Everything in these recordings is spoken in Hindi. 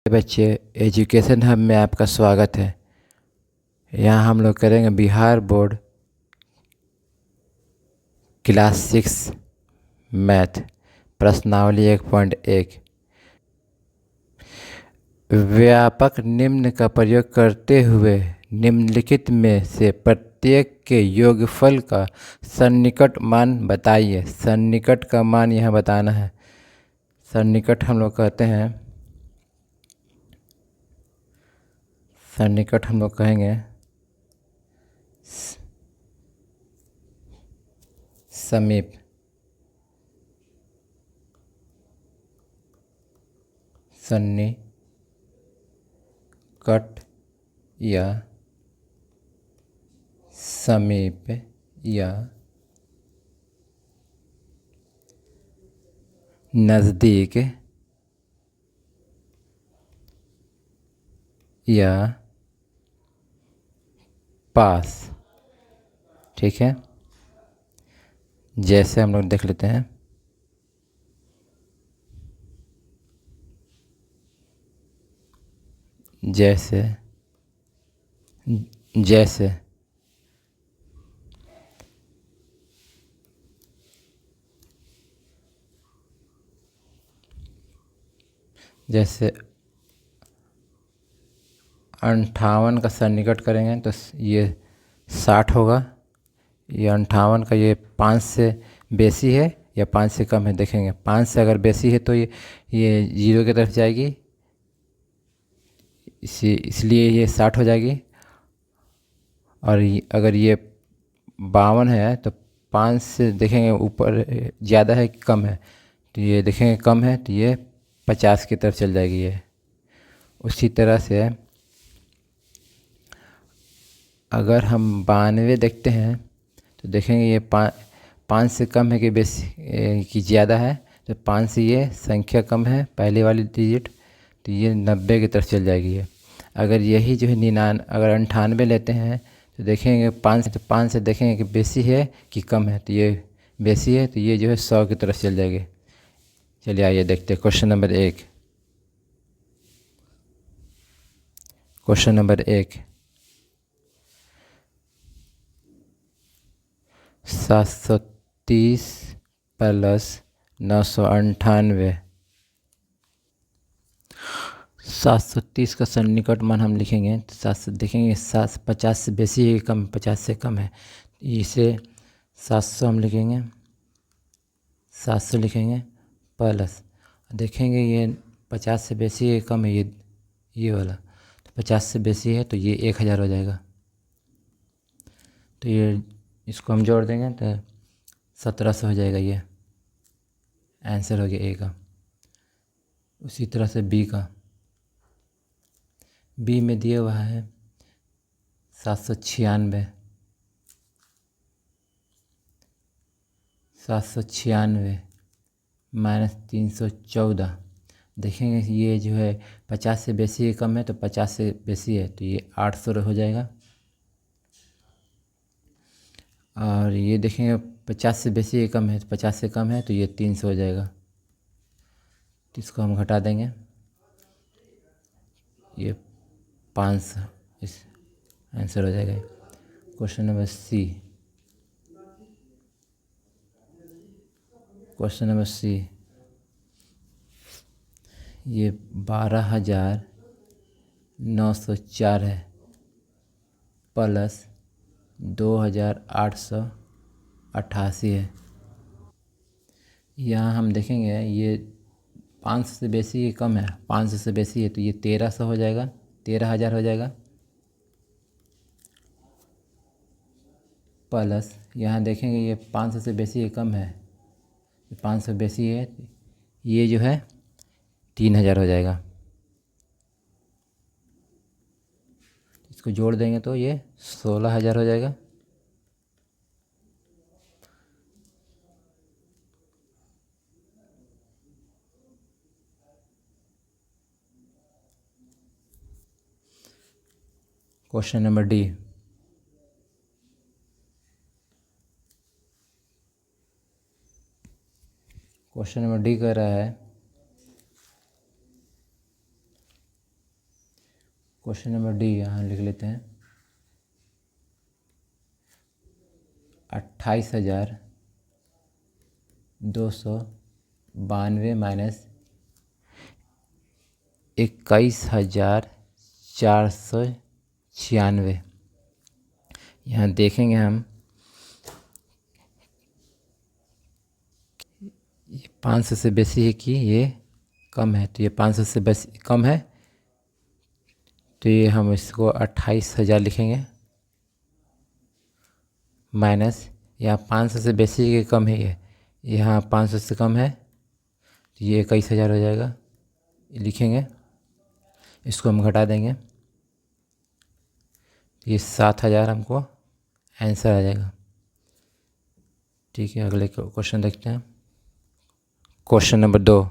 बच्चे, एजुकेशन हब में आपका स्वागत है। यहाँ हम लोग करेंगे बिहार बोर्ड क्लास 6 मैथ प्रश्नावली 1.1। व्यापक निम्न का प्रयोग करते हुए निम्नलिखित में से प्रत्येक के योगफल का सन्निकट मान बताइए। सन्निकट का मान यहाँ बताना है। सन्निकट हम लोग कहते हैं, सन्निकट हम लोग कहेंगे समीप, सन्निकट या समीप या नज़दीक या पास। ठीक है, जैसे हम लोग देख लेते हैं। जैसे जैसे जैसे 58 का सन्निकट करेंगे तो ये 60 होगा। ये 58 का ये 5 से बेसी है या 5 से कम है, देखेंगे। 5 से अगर बेसी है तो ये 0 की तरफ जाएगी, इसलिए ये 60 हो जाएगी। और अगर ये 52 है तो 5 से देखेंगे ऊपर ज़्यादा है कि कम है, तो ये देखेंगे कम है तो ये 50 की तरफ चल जाएगी ये। उसी तरह से अगर हम 92 देखते हैं तो देखेंगे ये 5 से कम है कि बेसी कि ज़्यादा है, तो 5 से ये संख्या कम है पहले वाली डिजिट, तो ये 90 की तरफ चल जाएगी ये। अगर यही जो है अगर 98 लेते हैं तो देखेंगे 5 से देखेंगे कि बेसी है कि कम है, तो ये बेसी है तो ये जो है 100 की तरफ चल जाएगी। चलिए आइए देखते हैं question number 1। Question number 1, 730 plus 998। 730 का सन्निकट मान हम लिखेंगे तो 700 देखेंगे 50 से बेसी है कि कम, 50 से कम है, इसे 700 हम लिखेंगे, 700 लिखेंगे प्लस देखेंगे ये 50 से बेसी है कि कम है, ये वाला तो 50 से बेसी है तो ये 1000 हो जाएगा। तो ये इसको हम जोड़ देंगे तो 1700 हो जाएगा। ये आंसर हो गया ए का। उसी तरह से बी का, बी में दिया हुआ है 796, 796 माइनस 314। देखेंगे ये जो है 50 से बेसी है कम है, तो 50 से बेसी है तो ये 800 हो जाएगा। और ये देखेंगे 50 से बेसी है कम है, तो 50 से कम है तो ये 300 हो जाएगा। तो इसको हम घटा देंगे, ये 500 इस आंसर हो जाएगा। Question number C, question number C, ये 12,904 है प्लस 2,888 है। यहाँ हम देखेंगे ये 500 से बेसी कम है, 500 से बेसी है तो ये 1300 हो जाएगा, 13,000 हो जाएगा। प्लस यहाँ देखेंगे ये 500 से बेसी है कम है, 500 बेसी है, ये जो है 3,000 हो जाएगा। इसको जोड़ देंगे तो ये 16,000 हो जाएगा। Question number D, question number D कह रहा है क्वेश्चन नंबर डी यहाँ लिख लेते हैं। 28,292 माइनस 21,496। यहाँ देखेंगे हम 500 से बेसी है कि ये कम है, तो ये 500 से बेसी कम है, तो ये हम इसको 28,000 लिखेंगे माइनस यहाँ 500 से बेसी है कि कम है, ये यहाँ 500 से कम है, तो ये 21,000 हो जाएगा, लिखेंगे। इसको हम घटा देंगे, तो ये 7,000 हमको आंसर आ जाएगा। ठीक है, अगले क्वेश्चन देखते हैं। क्वेश्चन नंबर 2,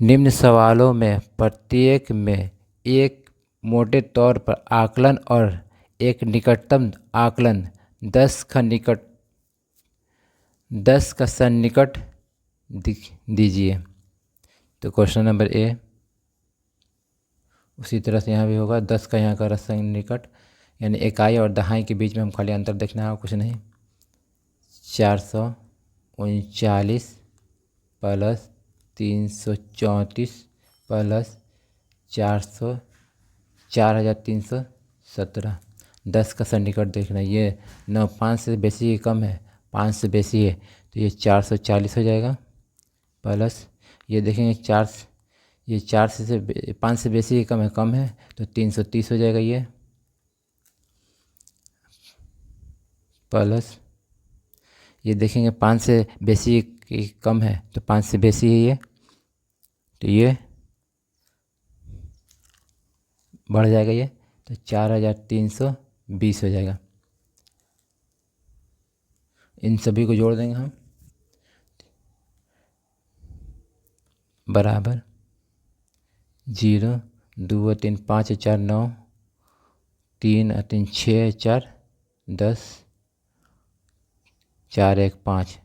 निम्न सवालों में प्रत्येक में एक मोटे तौर पर आकलन और एक निकटतम आकलन 10 का सन्निकट दीजिए। तो क्वेश्चन नंबर ए, उसी तरह से यहाँ भी होगा 10 का यहाँ का सन्निकट, यानी इकाई और दहाई के बीच में हम खाली अंतर देखना है, कुछ नहीं। 439 प्लस 334 प्लस 4,317। 10 का सन्निकट देखना है, ये न 5 से बेसी है कम है, 5 से बेसी है, तो ये 440 हो जाएगा। प्लस ये देखेंगे ये 5 से बेसी है कम है, तो 330 हो जाएगा ये। प्लस ये देखेंगे 5 से बेसी कम है, तो 5 से बेसी है ये, तो ये बढ़ जाएगा ये, तो 4,320 हो जाएगा। इन सभी को जोड़ देंगे हम, बराबर 0 2 3 5 4 9 3 3 6 4 10 4 1 5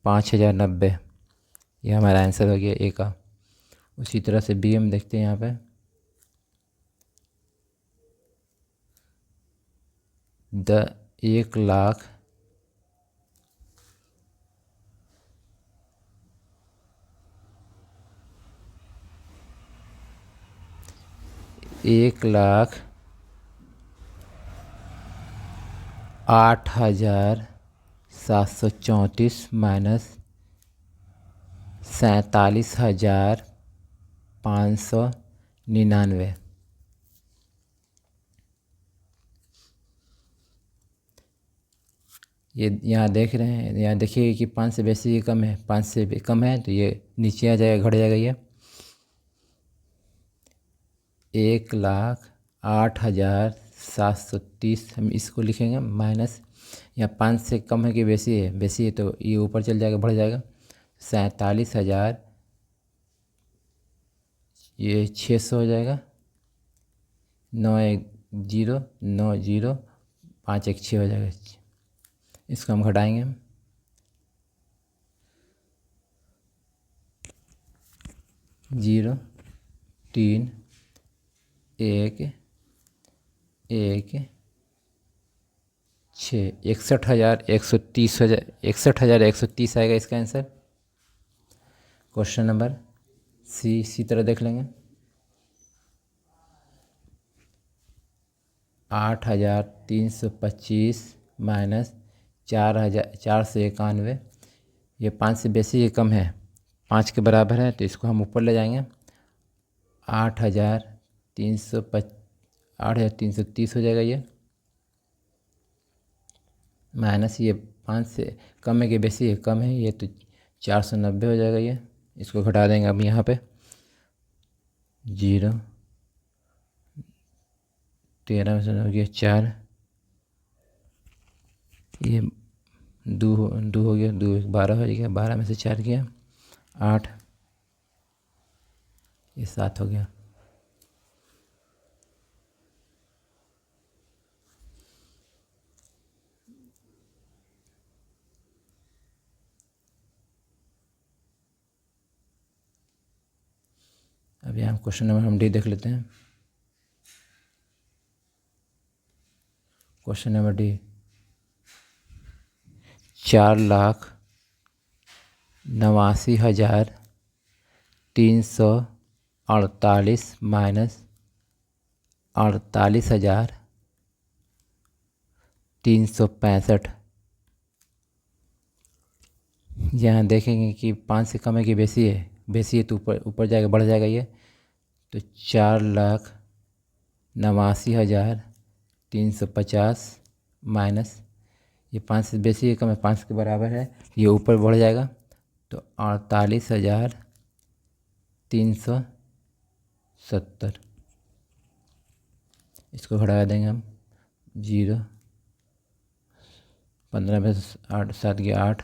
5,090। यह हमारा आंसर हो गया ए का। उसी तरह से बी हम देखते हैं यहाँ पे 1,00,000 1,08,734 माइनस 47,599। ये यहाँ देख रहे हैं, यहाँ देखिए कि 5 से बेसी ये कम है, 5 से कम है, तो ये नीचे आ जाएगा, घट जाएगा ये। 1,08,730 हम इसको लिखेंगे माइनस, यहाँ 5 से कम है कि बेसी है, तो ये ऊपर चल जाएगा, बढ़ जाएगा। 47,000 ये 600 हो जाएगा। 9,10,9,0 5 1 6 हो जाएगा। इसको हम घटाएंगे, 0 3 1 1 6 61,130 हो जाए, 61,130 आएगा इसका आंसर। क्वेश्चन नंबर सी इसी तरह देख लेंगे। 8,325 माइनस 4,491। ये 5 से बेसी ये कम है, 5 के बराबर है, तो इसको हम ऊपर ले जाएंगे। 8,330 हो जाएगा ये, माइनस ये 5 से कम है कि बेसी है, कम है ये, तो 490 हो जाएगा ये। इसको घटा देंगे अब यहाँ पे 0 13 में से हो गया 4, ये 2 हो गया, 2 1 12 हो गया, 12 में से 4 गया 8, ये 7 हो गया। अब यहाँ क्वेश्चन नंबर हम डी देख लेते हैं। Question number D 4,89,348 minus 48,365। यहाँ देखेंगे कि 5 से कम है कि बेसी है, बेसी है तो ऊपर ऊपर जाएगा, बढ़ जाएगा ये। तो 4,89,350 माइनस ये 5 से बेसी है कम है, 5 के बराबर है, ये ऊपर बढ़ जाएगा। तो 48,370 इसको घटा देंगे हम। 0 15 में से 8 7 गया 8,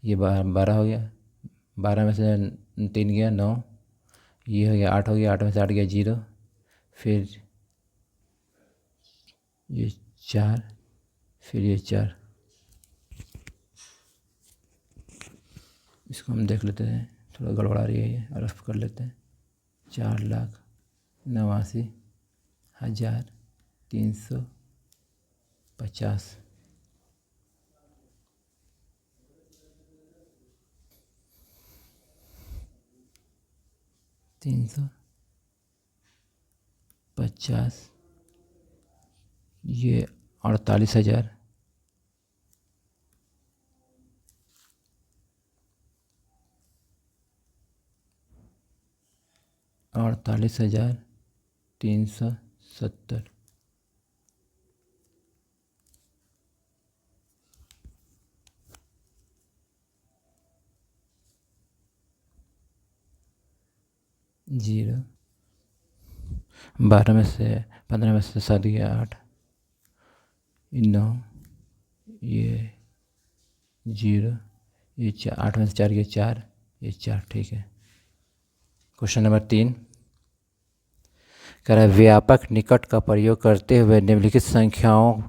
ये 12 हो गया, 12 में से 3 गया 9, ये हो गया 8 हो गया, 8 में से 8 गया 0, फिर ये 4, फिर ये 4। इसको हम देख लेते हैं, थोड़ा गड़बड़ा रही है ये, रफ कर लेते हैं। 4,89,350 350, ये 48,000, $48,370। जीरो 12 में से 15 में से 7 गया 8, 9, ये 0, ये 4, 8 में से 4 गया 4, ये 4। ठीक है। क्वेश्चन नंबर 3 कह रहा है व्यापक निकट का प्रयोग करते हुए निम्नलिखित संख्याओं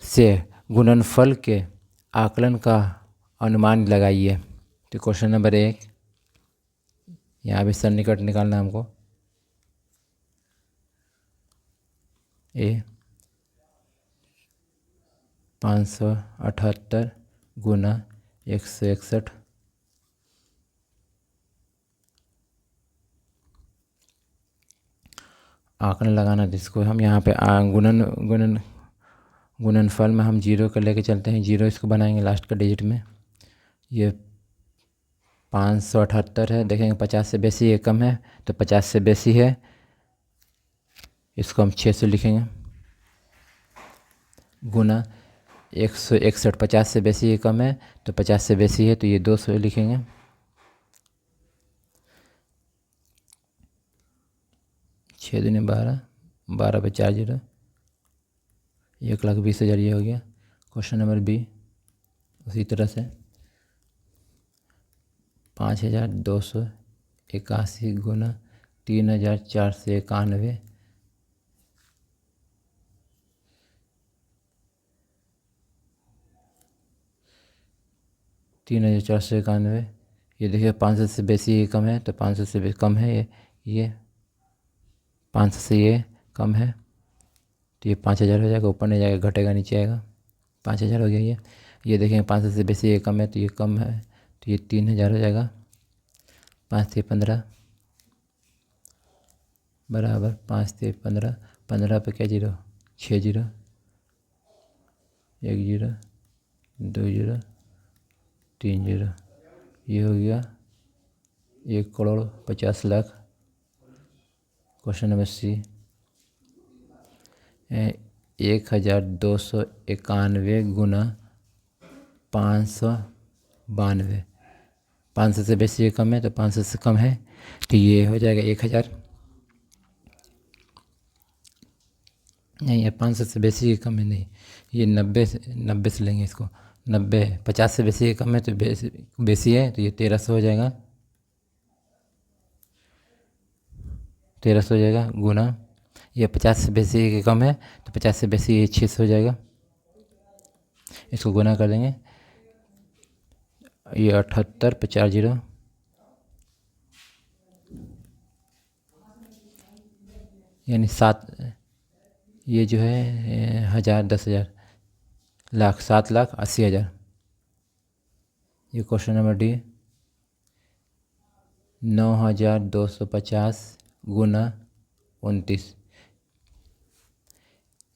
से गुणनफल के आकलन का अनुमान लगाइए। तो क्वेश्चन नंबर 1, यहाँ भी सन्निकट निकालना हमको। ए 578 गुना 161, आंकड़े लगाना, जिसको हम यहाँ पे गुणनफल में हम 0 कर लेके चलते हैं, 0 इसको बनाएंगे लास्ट का डिजिट में। ये 578 है, देखेंगे 50 से बेसी है कम है, तो 50 से बेसी है, इसको हम 600 लिखेंगे, गुना 161, 50 से बेसी है कम है, तो 50 से बेसी है, तो ये 200 लिखेंगे। छः दूनी 12, 12 पे 4 0, 1,20,000 ये हो गया। क्वेश्चन नंबर बी उसी तरह से 5,281 गुना 3,491, ये देखिए 500 से बेसी ये कम है, तो 500 से कम है, ये 500 से ये कम है, तो ये 5,000 हो जाएगा, ऊपर नहीं जाएगा, घटेगा, नीचे आएगा। 5,000 हो गया ये देखेंगे 500 से बेसी ये कम है, तो ये कम है, तो ये 3,000 हो जाएगा। 5 से 15 बराबर 5 से 15, 15 पे क्या 0, 6 0, 1 0, 2 0, 3 0, ये हो गया 1,50,00,000। क्वेश्चन नंबर सी 1,291 गुना 592, 500 से बेसी ये कम है, तो 500 से कम है, तो ये हो जाएगा 1,000। नहीं, ये 500 से बेसी ये कम है, नहीं, ये 90 से लेंगे इसको, 90 है, 50 से बेसी ये कम है, तो बेसी है, तो ये 1,300 हो जाएगा, 1,300 हो जाएगा, गुना ये 50 से बेसी ये कम है, तो 50 से बेसी ये 600 हो जाएगा, इसको गुना कर देंगे। ये 78 पे 4 0, यानी 7, ये जो है 1000, 10,000, लाख, 7,80,000। ये क्वेश्चन नंबर डी। 9,250 गुना 29।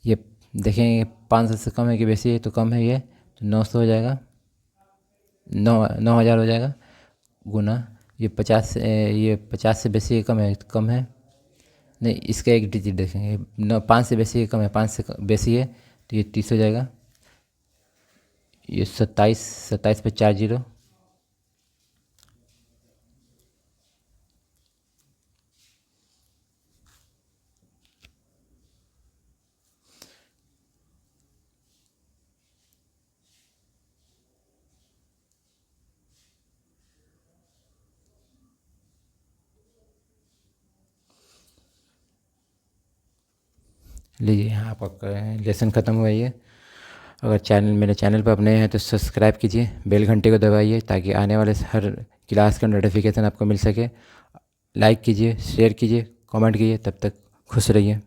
ये देखेंगे 500 से कम है कि बेसी है, तो कम है ये, तो 900 हो जाएगा, 9,000 हो जाएगा, गुना ये 50 से बेसी है, कम है, नहीं इसका एक डिजिट देखेंगे, 5 से बेसी है, कम है, 5 से बेसी है, तो ये 30 हो जाएगा। ये 27 पे 4 जीरो, लीजिए आपका लेसन ख़त्म हुआ ये। अगर मेरे चैनल पर आप नए हैं तो सब्सक्राइब कीजिए, बेल घंटे को दबाइए ताकि आने वाले हर क्लास का नोटिफिकेशन आपको मिल सके। लाइक कीजिए, शेयर कीजिए, कमेंट कीजिए। तब तक खुश रहिए।